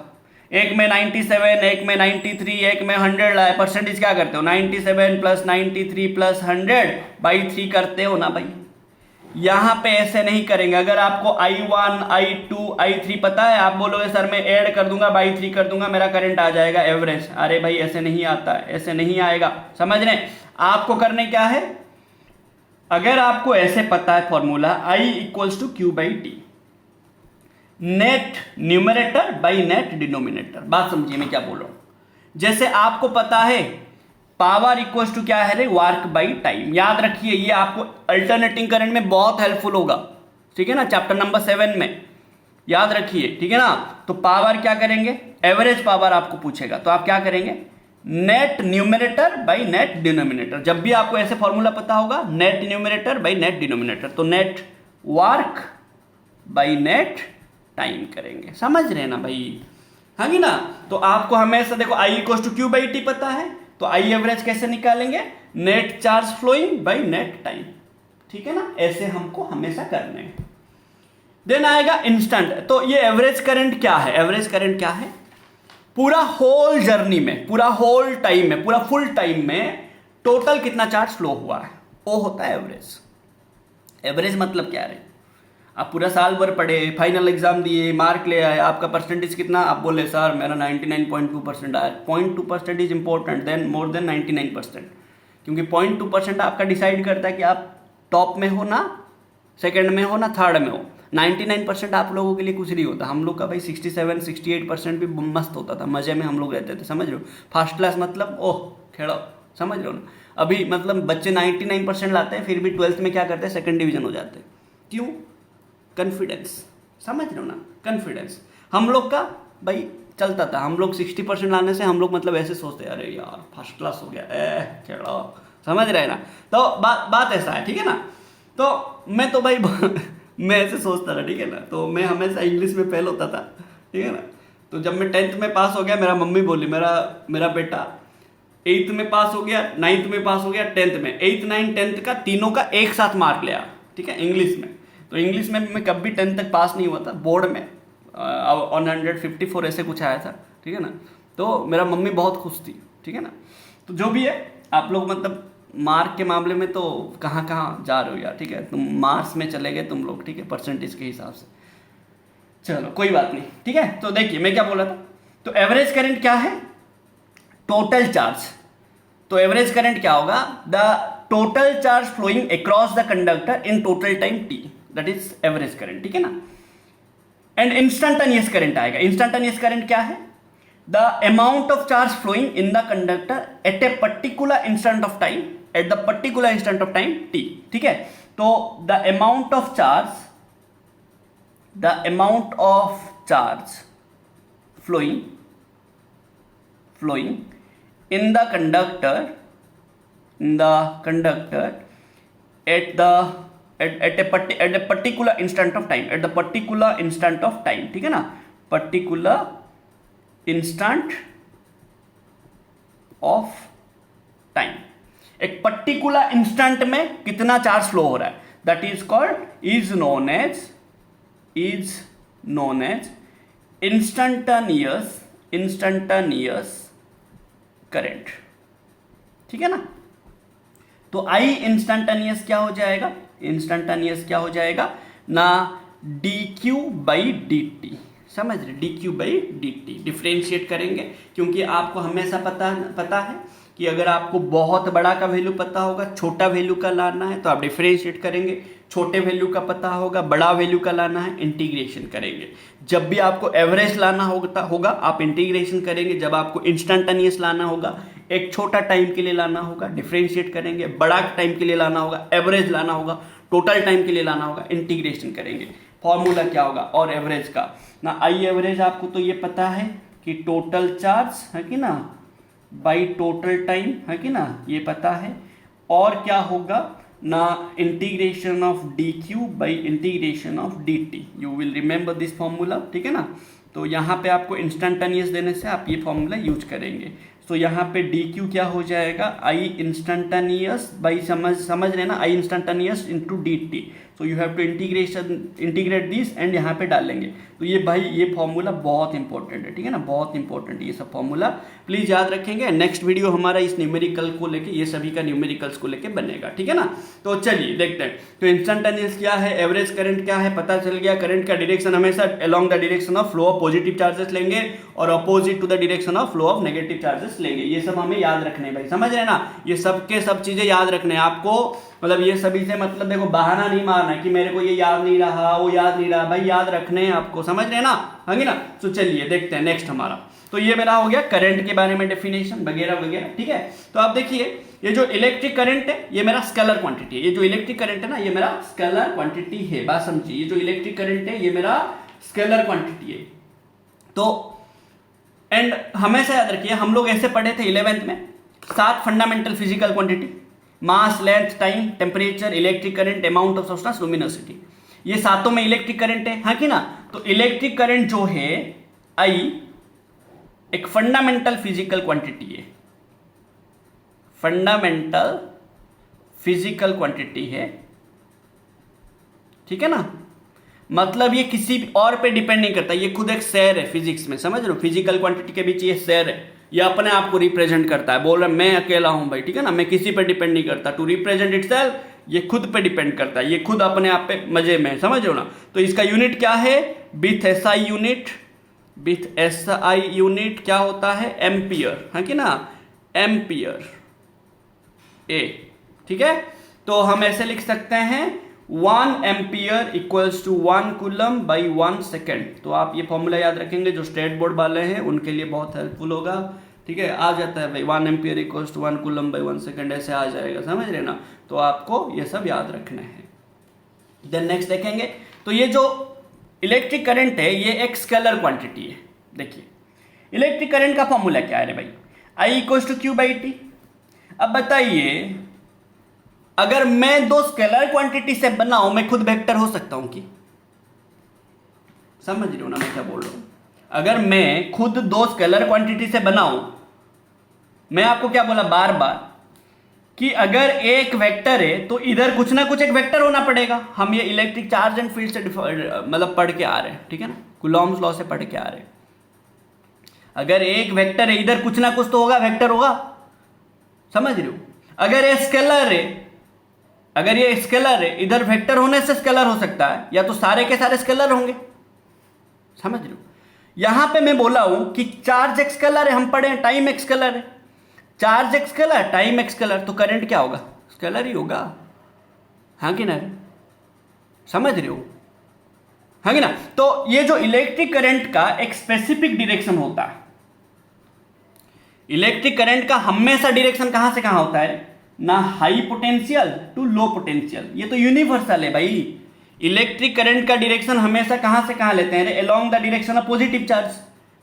एक में 97, एक में 93, एक में 100 लाए, परसेंटेज क्या करते हो, 97 प्लस 93 प्लस 100/3 करते हो ना भाई। यहां पे ऐसे नहीं करेंगे। अगर आपको I1, I2, I3 पता है, आप बोलोगे सर मैं ऐड कर दूंगा, by 3 कर दूंगा, मेरा करंट आ जाएगा एवरेज। अरे भाई ऐसे नहीं आता है, ऐसे नहीं आएगा, समझ रहे। आपको करने क्या है, अगर आपको ऐसे पता है formula I equals to Q/T, net numerator by net denominator. बात समझिए मैं क्या बोल रहा हूं। जैसे आपको पता है पावर इक्वल्स टू क्या है रे, वर्क बाई टाइम। याद रखिए ये आपको अल्टरनेटिंग करंट में बहुत हेल्पफुल होगा, ठीक है ना, चैप्टर नंबर 7 में याद रखिए, ठीक है ना। तो पावर क्या करेंगे, एवरेज पावर आपको पूछेगा तो आप क्या करेंगे, net numerator by net denominator. जब भी आपको ऐसे फॉर्मूला पता होगा, net numerator by net denominator, तो net work by net time करेंगे। समझ रहे हैं ना भाई? हाँ कि ना? तो आपको हमेशा देखो I equal to Q by T पता है, तो आई एवरेज कैसे निकालेंगे? Net charge flowing by net time. ठीक है ना? ऐसे हमको हमेशा करने हैं। देन आएगा इंस्टेंट। तो ये एवरेज करंट क्या है? एवरेज करंट क्या है? पूरा होल जर्नी में, पूरा होल टाइम में, पूरा फुल टाइम में टोटल कितना चार्ज फ्लो हुआ है, वो होता है एवरेज। एवरेज मतलब क्या है? आप पूरा साल भर पढ़े, फाइनल एग्जाम दिए, मार्क ले आए, आपका परसेंटेज कितना, आप बोले सर मेरा 99.2% आया। 0.2% is important than more than 99%, क्योंकि 0.2% आपका डिसाइड करता है कि आप टॉप में हो ना, सेकंड में हो ना, थर्ड में हो। 99% आप लोगों के लिए कुछ नहीं होता। हम लोग का भाई 67-68% भी मस्त होता था, मजे में हम लोग रहते थे। समझ रहे हो? फर्स्ट क्लास मतलब ओह खेड़ो, समझ रहे हो ना? अभी मतलब बच्चे 99% लाते हैं, फिर भी 12th में क्या करते हैं, सेकंड डिवीजन हो जाते हैं। क्यों? कॉन्फिडेंस। समझ रहे हो ना? कॉन्फिडेंस हम लोग का भाई चलता था। हम लोग 60% लाने से हम लोग मतलब ऐसे सोचते हैं, अरे यार फर्स्ट क्लास हो गया, खेड़ो। समझ रहे ना? तो बात ऐसा है, ठीक है ना? तो मैं तो भाई मैं ऐसे सोचता था, ठीक है ना? तो मैं हमेशा इंग्लिश में फेल होता था, ठीक है ना? तो जब मैं 10th में पास हो गया, मेरा मम्मी बोली मेरा बेटा 8th में पास हो गया, 9th में पास हो गया, 10th में 8th 9th 10th का तीनों का एक साथ मार्क लिया, ठीक है, इंग्लिश में। तो इंग्लिश में मैं कभी 10th तक पास नहीं हुआ था। बोर्ड में 154 ऐसे कुछ आया था, ठीक है ना? तो मेरा मम्मी बहुत खुश थी, ठीक है ना? तो जो भी है, आप लोग मतलब मार्क के मामले में तो कहाँ कहाँ जा रहे हो यार, ठीक है? तुम मार्क्स में चले गए तुम लोग, ठीक है, परसेंटेज के हिसाब से। चलो कोई बात नहीं, ठीक है? तो देखिए मैं क्या बोला था। तो एवरेज करंट क्या है? Total charge. तो एवरेज करंट क्या होगा? The total charge flowing across the conductor in total time T, that is average current, ठीक है ना? एंड इंस्टंटेनियस करंट आएगा। इंस्टंटेनियस करंट क्या है? The amount of charge flowing in the conductor at a particular instant of time, at the particular instant of time T, ठीक है? तो the amount of charge, the amount of charge flowing in the conductor at a particular instant of time, at the particular instant of time, ठीक है ना? particular instant of time, एक पर्टिकुलर इंस्टेंट में कितना चार्ज फ्लो हो रहा है, that is called, is known as instantaneous current, ठीक है ना? तो आई इंस्टंटेनियस क्या हो जाएगा? इंस्टंटेनियस क्या हो जाएगा ना? dq by dt। समझ रहे? dq बाई dt डिफ्रेंशिएट करेंगे, क्योंकि आपको हमेशा पता है कि अगर आपको बहुत बड़ा का वैल्यू पता होगा, छोटा वैल्यू का लाना है तो आप डिफ्रेंशिएट करेंगे। छोटे वैल्यू का पता होगा, बड़ा वैल्यू का लाना है, इंटीग्रेशन करेंगे। जब भी आपको एवरेज लाना होगा आप इंटीग्रेशन करेंगे। जब आपको इंस्टंटेनियस लाना होगा, एक छोटा टाइम के लिए लाना होगा, डिफ्रेंशिएट करेंगे। बड़ा टाइम के लिए लाना होगा, एवरेज लाना होगा। टोटल टाइम के लिए लाना होगा, इंटीग्रेशन करेंगे। फॉर्मूला क्या होगा? और एवरेज का ना, आई एवरेज आपको तो ये पता है कि टोटल चार्ज है कि ना बाई टोटल टाइम, है कि ना, ये पता है। और क्या होगा ना, integration of D Q by integration of D T. You will remember this formula, ठीक है ना? तो यहाँ पे आपको इंस्टंटेनियस देने से आप ये फॉर्मूला यूज करेंगे। तो यहाँ पे डी क्यू क्या हो जाएगा? आई इंस्टंटेनियस बाई, समझ रहे ना, I instantaneous into D T. So you have to integrate this and यहाँ पे डालेंगे। तो ये भाई ये फॉर्मूला बहुत इंपॉर्टेंट है, ठीक है ना? बहुत इंपॉर्टेंट ये सब फॉर्मूला प्लीज याद रखेंगे। नेक्स्ट वीडियो हमारा इस न्यूमेरिकल को लेके, ये सभी का न्यूमेरिकल्स को लेके बनेगा, ठीक है ना? तो चलिए देखते हैं। तो इंस्टंटेनियस क्या है, एवरेज करंट क्या है, पता चल गया। करंट का डायरेक्शन हमेशा along the direction of flow of positive charges लेंगे और opposite to the direction of flow of negative charges लेंगे। ये सब हमें याद रखने भाई, समझ रहे ना? ये सब के सब चीजें याद रखने आपको, मतलब ये सभी से मतलब देखो बहाना नहीं मारना कि मेरे को ये याद नहीं रहा, वो याद नहीं रहा, भाई याद रखने हैं आपको, समझ रहे ना? है ना? तो चलिए देखते हैं नेक्स्ट हमारा। तो ये मेरा हो गया करंट के बारे में डेफिनेशन वगैरह वगैरह, ठीक है? तो आप देखिए ये जो इलेक्ट्रिक करंट है ये मेरा स्केलर क्वांटिटी है। ये जो इलेक्ट्रिक करंट है ना ये मेरा स्केलर क्वांटिटी है, बात समझिए। ये जो इलेक्ट्रिक करंट है ये मेरा स्केलर क्वांटिटी है। तो एंड हमेशा याद रखिए, हम लोग ऐसे पढ़े थे 11th में 7 fundamental physical quantity, mass, length, time, temperature, electric current, amount of substance, luminosity. ये सातों में इलेक्ट्रिक करंट है, हाँ कि ना। तो इलेक्ट्रिक करंट जो है आई एक फंडामेंटल फिजिकल क्वांटिटी है, फंडामेंटल फिजिकल क्वांटिटी है, ठीक है ना। मतलब ये किसी और पे डिपेंड नहीं करता, ये खुद एक शेयर है फिजिक्स में, समझ रहे हो। फिजिकल क्वांटिटी के बीच ये शेयर है, ये अपने आप को रिप्रेजेंट करता है, बोल रहा है मैं अकेला हूं भाई, ठीक है ना, मैं किसी पे डिपेंड नहीं करता। टू रिप्रेजेंट इटसेल्फ, ये खुद पे डिपेंड करता है, ये खुद अपने आप पे मजे में है, समझ रहे हो ना। तो इसका यूनिट क्या है, with SI unit, with SI unit क्या होता है, एम्पियर, हाँ कि ना, एम्पियर ए, ठीक है। तो हम ऐसे लिख सकते हैं 1 ampere equals to 1 coulomb by 1 second. तो आप ये फॉर्मूला याद रखेंगे, जो स्टेट बोर्ड वाले हैं उनके लिए बहुत हेल्पफुल होगा, ठीक है। आ जाता है भाई 1 ampere equals to 1 coulomb by 1 second, ऐसे आ जाएगा, समझ रहे ना। तो आपको ये सब याद रखने हैं। देन नेक्स्ट देखेंगे, तो ये जो इलेक्ट्रिक करंट है ये एक स्केलर क्वांटिटी है। देखिए इलेक्ट्रिक करंट का फॉर्मूला क्या है रे भाई, I equals to Q by T. अब बताइए, अगर मैं दो स्केलर क्वांटिटी से बनाऊं, मैं खुद वेक्टर हो सकता हूं कि, समझ रहे हो ना मैं क्या बोल रहा हूं। अगर मैं खुद दो स्केलर क्वांटिटी से बनाऊं, मैं आपको क्या बोला बार बार कि अगर एक वेक्टर है तो इधर कुछ ना कुछ एक वेक्टर होना पड़ेगा। हम ये इलेक्ट्रिक चार्ज एंड फील्ड से मतलब पढ़ के आ रहे हैं, ठीक है ना, कूलॉम्स लॉ से पढ़ के आ रहे हैं। अगर एक वेक्टर है, इधर कुछ ना कुछ तो होगा, वेक्टर होगा, समझ रहे हो। अगर ये स्केलर है, अगर ये स्केलर है, इधर वेक्टर होने से स्केलर हो सकता है, या तो सारे के सारे स्केलर होंगे, समझ रहे हो। यहां पे मैं बोला हूं कि चार्ज एक स्केलर है, हम पढ़े टाइम एक स्केलर है, चार्ज एक स्केलर, टाइम एक स्केलर, तो करंट क्या होगा, स्केलर ही होगा, हाँ कि ना, समझ रहे हो, हाँ कि ना। तो ये जो इलेक्ट्रिक करंट का एक स्पेसिफिक डायरेक्शन होता है, इलेक्ट्रिक करंट का हमेशा डायरेक्शन कहां से कहां होता है ना, high potential to low potential, ये तो यूनिवर्सल है भाई। इलेक्ट्रिक करंट का डायरेक्शन हमेशा कहां से कहां लेते हैं, along the direction of positive charge,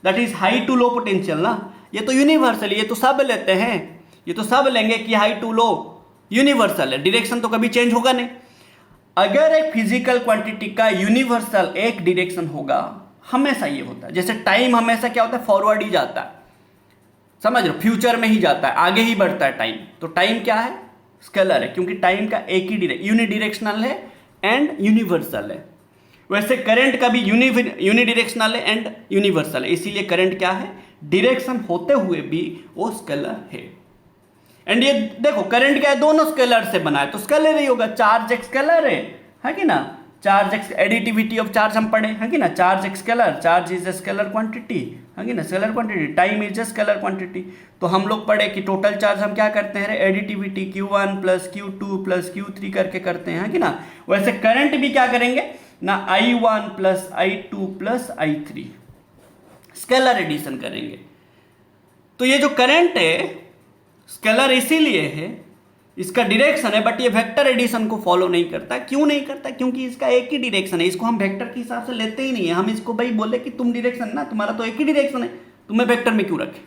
that is high to low potential ना। ये तो यूनिवर्सल है, ये तो सब लेते हैं, ये तो सब लेंगे कि हाई टू लो, यूनिवर्सल है, डायरेक्शन तो कभी चेंज होगा नहीं। अगर एक फिजिकल क्वांटिटी का यूनिवर्सल एक डायरेक्शन होगा, हमेशा ये होता है। जैसे टाइम हमेशा क्या होता है, फॉरवर्ड ही जाता है, समझ रहे हो, फ्यूचर में ही जाता है, आगे ही बढ़ता है टाइम। तो टाइम क्या है, स्केलर है, क्योंकि टाइम का एक ही यूनिडायरेक्शनल है एंड यूनिवर्सल है। वैसे करंट का भी यूनिडायरेक्शनल है एंड यूनिवर्सल है, इसीलिए करंट क्या है, डायरेक्शन होते हुए भी वो स्केलर है। एंड ये देखो करंट क्या है, दोनों स्केलर से बना है, तो स्केलर ही होगा। चार्ज एक स्केलर है कि ना, चार्ज एडिटिविटी ऑफ चार्ज हम पढ़े, है कि ना, चार्ज एक scalar, charge is a scalar quantity, है कि ना, scalar quantity, time is a scalar quantity. तो हम लोग पढ़े कि टोटल चार्ज हम क्या करते हैं, additivity Q1 plus Q2 plus Q3 करके करते हैं, है कि ना। वैसे करंट भी क्या करेंगे ना, I1 plus I2 plus I3 scalar addition करेंगे। तो ये जो करंट है स्केलर इसीलिए है, इसका डायरेक्शन है, बट ये वेक्टर एडिशन को फॉलो नहीं करता। क्यों नहीं करता, क्योंकि इसका एक ही डायरेक्शन है, इसको हम वेक्टर के हिसाब से लेते ही नहीं है। हम इसको भाई बोले कि तुम डायरेक्शन ना, तुम्हारा तो एक ही डायरेक्शन है, तुम्हें वेक्टर में क्यों रखे,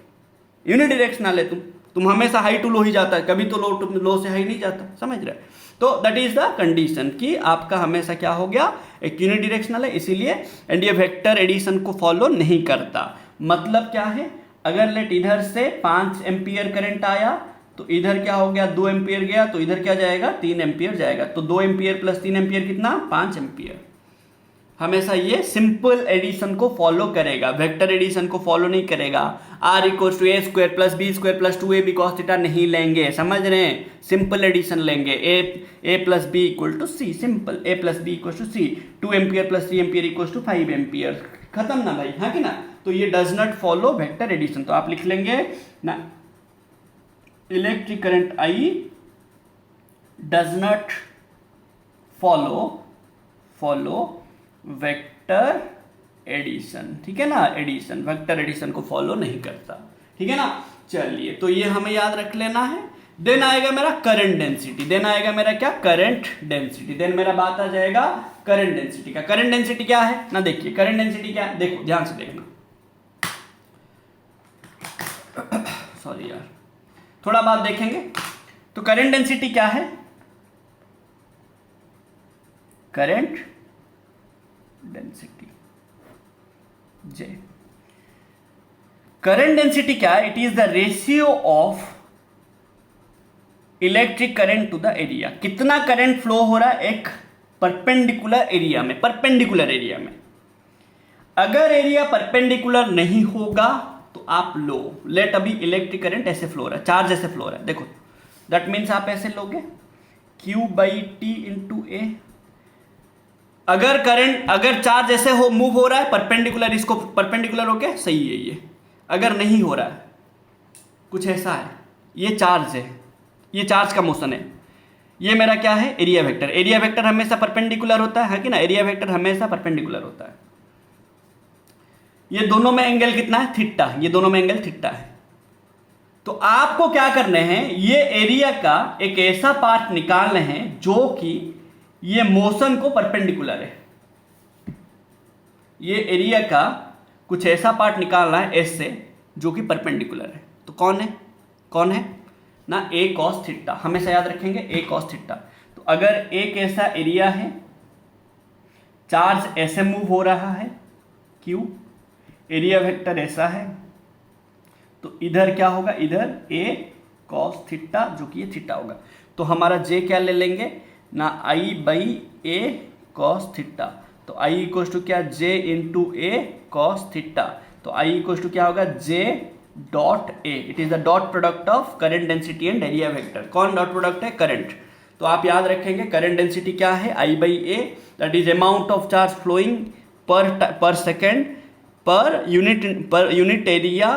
यूनिडायरेक्शनल है तुम हमेशा हाई टू लो ही जाता है, कभी तो लो से हाई नहीं जाता, समझ रहे। तो दैट इज द कंडीशन कि आपका हमेशा क्या हो गया, एक यूनिडायरेक्शनल है इसीलिए, एंड ये वेक्टर एडिशन को फॉलो नहीं करता। मतलब क्या है, अगर लेट इधर से 5 एम्पियर करंट आया तो इधर क्या हो गया, 2 एम्पियर गया, तो इधर क्या जाएगा, 3 एम्पियर जाएगा। तो 2 एम्पियर प्लस 3 एम्पियर कितना, 5 एम्पियर। हमेशा ये सिंपल एडिशन को फॉलो करेगा, वेक्टर एडिशन को फॉलो नहीं करेगा। r equal to A square plus B square plus 2ab cos theta नहीं लेंगे, समझ रहे हैं, सिंपल एडिशन लेंगे। a plus B equal to C, सिंपल a plus B equal to C, 2 ampere plus 3 ampere equal to 5 ampere, खत्म ना भाई, हाँ कि ना। तो ये does not follow vector addition. तो आप लिख लेंगे ना, electric current I does not follow vector addition, ठीक है ना, एडिशन वेक्टर एडिशन को फॉलो नहीं करता, ठीक है ना। चलिए तो ये हमें याद रख लेना है। देन आएगा मेरा करंट डेंसिटी, देन आएगा मेरा क्या, करंट डेंसिटी, देन मेरा बात आ जाएगा करंट डेंसिटी का। करंट डेंसिटी क्या है ना, देखिए करंट डेंसिटी क्या है, देखो ध्यान से देखना, सॉरी यार, थोड़ा बात देखेंगे। तो करंट डेंसिटी क्या है, current density J। Current density क्या है? It is the ratio of electric current to the area. कितना करंट फ्लो हो रहा है एक परपेंडिकुलर एरिया में, परपेंडिकुलर एरिया में। अगर एरिया परपेंडिकुलर नहीं होगा तो आप लो। लेट अभी इलेक्ट्रिक करंट ऐसे फ्लो हो रहा है, चार्ज ऐसे फ्लो हो रहा है, देखो दैट मीन्स आप ऐसे लोगे Q/T इंटू ए। अगर चार्ज ऐसे हो मूव हो रहा है परपेंडिकुलर, इसको परपेंडिकुलर हो गया, सही है ये। अगर नहीं हो रहा है, कुछ ऐसा है, ये चार्ज है, ये चार्ज का मोशन है, ये मेरा क्या है? Area vector. एरिया वेक्टर हमेशा परपेंडिकुलर होता है कि ना? एरिया वेक्टर हमेशा परपेंडिकुलर होता है। ये दोनों में एंगल कितना है? थीटा। ये दोनों में एंगल थीटा है। तो आपको क्या करने हैं? ये एरिया का एक ऐसा पार्ट निकालना है जो कि ये मोशन को परपेंडिकुलर है। ये एरिया का कुछ ऐसा पार्ट निकालना है एस से जो कि परपेंडिकुलर है। तो कौन है? कौन है ना? ए कॉस थीटा। हमेशा याद रखेंगे ए कॉस थीटा। तो अगर एक ऐसा एरिया है, चार्ज ऐसे मूव हो रहा है क्यू, एरिया वेक्टर ऐसा है, तो इधर क्या होगा? इधर ए कॉस थीटा, जो कि ये थीटा होगा। तो हमारा जे क्या ले लेंगे ना? I/A cos theta. तो I इक्वल्स टू क्या? J into A cos theta. तो I इक्वल्स टू क्या होगा? J dot A. It is the dot product of current density and area vector. कौन डॉट प्रोडक्ट है? करंट। तो आप याद रखेंगे करंट डेंसिटी क्या है? I/A, that is amount of charge flowing per second per unit area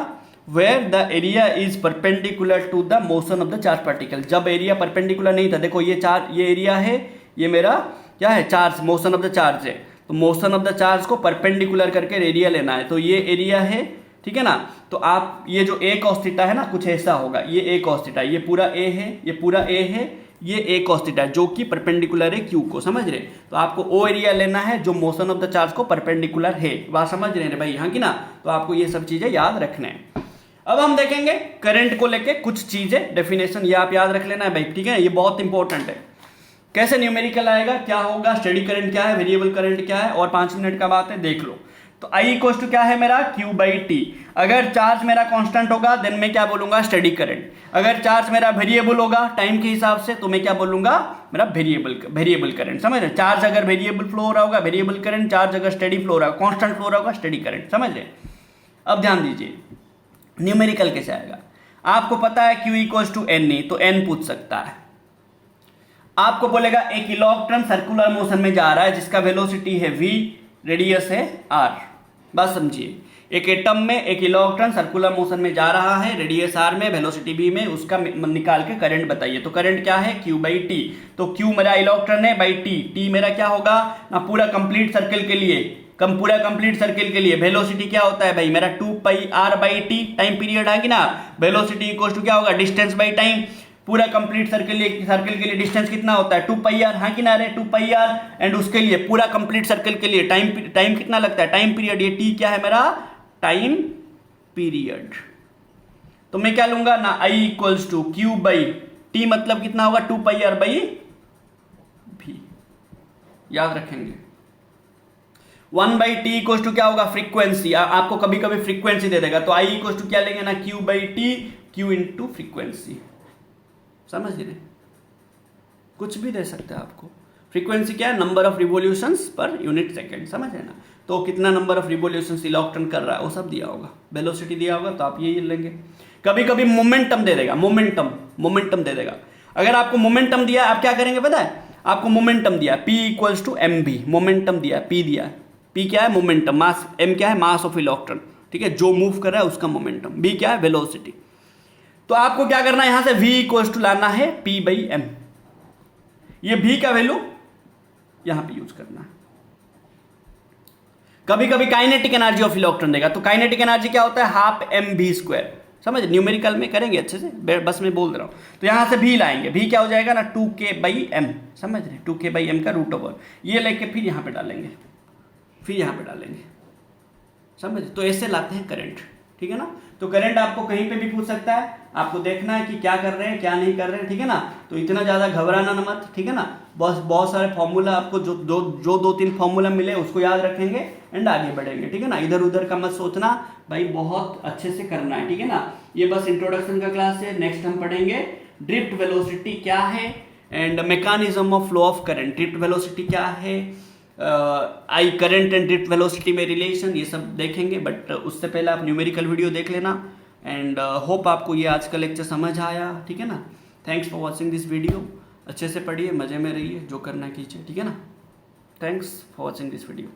where the area is perpendicular to the motion of the charge particle. जब एरिया परपेंडिकुलर नहीं था, देखो ये एरिया है, ये मेरा क्या है? Charge, motion of the charge है। तो मोशन ऑफ द चार्ज को परपेंडिकुलर करके एरिया लेना है। तो ये एरिया है, ठीक है ना? तो आप ये जो ए कॉस थीटा है ना, कुछ ऐसा होगा। ये ए कॉस थीटा, ये पूरा ए है, ये पूरा ए है, ये ए कॉस थीटा जो कि परपेंडिकुलर है क्यू को, समझ रहे? तो आपको ओ एरिया लेना है जो मोशन ऑफ द चार्ज को परपेंडिकुलर है। बात समझ रहे हैं भाई? हाँ कि ना? तो आपको ये सब चीजें याद रखने हैं। अब हम देखेंगे करंट को लेके कुछ चीजें, डेफिनेशन ये आप याद रख लेना है भाई, ठीक है? ये बहुत इंपॉर्टेंट है। कैसे न्यूमेरिकल आएगा, क्या होगा, स्टेडी करंट क्या है, वेरिएबल करंट क्या है, और 5 मिनट का बात है, देख लो। तो I इक्वल्स टू क्या है मेरा? Q/T। अगर चार्ज मेरा कांस्टेंट होगा देन मैं क्या बोलूंगा? Steady current. अगर चार्ज मेरा वेरिएबल होगा टाइम के हिसाब से तो मैं क्या बोलूंगा? मेरा वेरिएबल करंट। समझ रहे? चार्ज अगर वेरिएबल फ्लो हो रहा होगा वेरिएबल करंट, चार्ज अगर स्टेडी फ्लो हो रहा होगा, कांस्टेंट फ्लो हो रहा होगा, स्टेडी करंट। समझ रहे? अब ध्यान दीजिए न्यूमेरिकल कैसे आएगा। आपको पता है Q इक्वल्स टू N, तो N पूछ सकता है। आपको बोलेगा एक इलेक्ट्रॉन सर्कुलर मोशन में जा रहा है जिसका वेलोसिटी है v, रेडियस है r। बात समझिए, एक एटम में एक इलेक्ट्रॉन सर्कुलर मोशन में जा रहा है, रेडियस r में, वेलोसिटी v में, उसका निकाल के करंट बताइए। तो करंट क्या है? Q/T। तो Q मेरा इलेक्ट्रॉन है बाई T। T मेरा क्या होगा ना? पूरा कंप्लीट सर्कल के लिए, पूरा कंप्लीट सर्किल के लिए वेलोसिटी क्या होता है भाई? मेरा 2πr/T टाइम पीरियड है कि ना? वेलोसिटी इक्वल्स टू क्या होगा? Distance by time. पूरा कंप्लीट सर्किल के लिए डिस्टेंस कितना होता है? 2πr, हाँ कि ना रे? 2πr। एंड उसके लिए पूरा कंप्लीट सर्किल के लिए टाइम कितना लगता है? Time period. ये टी क्या है मेरा? Time period. तो मैं क्या लूंगा ना? I इक्वल्स टू Q/T, मतलब कितना होगा? 2πr/v। याद रखेंगे 1/T इक्वल्स टू क्या होगा? फ्रीक्वेंसी। आपको कभी कभी फ्रीक्वेंसी दे देगा, तो I इक्वल्स टू क्या लेंगे ना? Q/T, Q into frequency. समझ रहे? कुछ भी दे सकते हैं आपको। फ्रीक्वेंसी क्या है? Number of revolutions per unit second. समझ रहे ना? तो कितना नंबर ऑफ रिवॉल्यूशंस इलेक्ट्रॉन कर रहा है वो सब दिया होगा, वेलोसिटी दिया होगा, तो आप ये लेंगे। कभी कभी मोमेंटम दे देगा, मोमेंटम दे देगा। अगर आपको मोमेंटम दिया आप क्या करेंगे पता है? आपको मोमेंटम दिया P equals to mv, momentum दिया, P दिया। P क्या है? मोमेंटम। मास, M क्या है? मास ऑफ इलेक्ट्रॉन, ठीक है? जो मूव कर रहा है उसका मोमेंटम। B क्या है? वेलोसिटी। तो आपको क्या करना है? यहां से V इक्वल्स टू लाना है P/m। ये V का वैल्यू यहां पे यूज करना है। कभी कभी काइनेटिक एनर्जी ऑफ इलेक्ट्रॉन देगा, तो काइनेटिक एनर्जी क्या होता है? Half mv²। समझ? न्यूमेरिकल में करेंगे अच्छे से, बस मैं बोल रहा हूं। तो यहां से V लाएंगे, V क्या हो जाएगा ना? 2k/m। समझ रहे? 2k/m का रूट ओवर ये लेके फिर यहां पे डालेंगे, फिर यहां पे डालेंगे। समझ? तो ऐसे लाते हैं करंट, ठीक है ना? तो करंट आपको कहीं पे भी पूछ सकता है, आपको देखना है कि क्या कर रहे हैं क्या नहीं कर रहे हैं, ठीक है ना। तो इतना ज़्यादा घबराना न मत, ठीक है ना। बस बहुत सारे फॉर्मूला आपको जो दो तीन फॉर्मूला मिले उसको याद रखेंगे एंड आगे बढ़ेंगे, ठीक है ना। इधर उधर का मत सोचना भाई, बहुत अच्छे से करना है, ठीक है ना। ये बस इंट्रोडक्शन का क्लास है। नेक्स्ट हम पढ़ेंगे ड्रिफ्ट वेलोसिटी क्या है and mechanism of flow of current. Drift velocity क्या है, I current and drift velocity में रिलेशन, ये सब देखेंगे। बट उससे पहले आप न्यूमेरिकल वीडियो देख लेना एंड होप आपको ये आज का लेक्चर समझ आया, ठीक है ना। Thanks for watching this video. अच्छे से पढ़िए, मज़े में रहिए, जो करना कीजिए, ठीक है ना। Thanks for watching this video.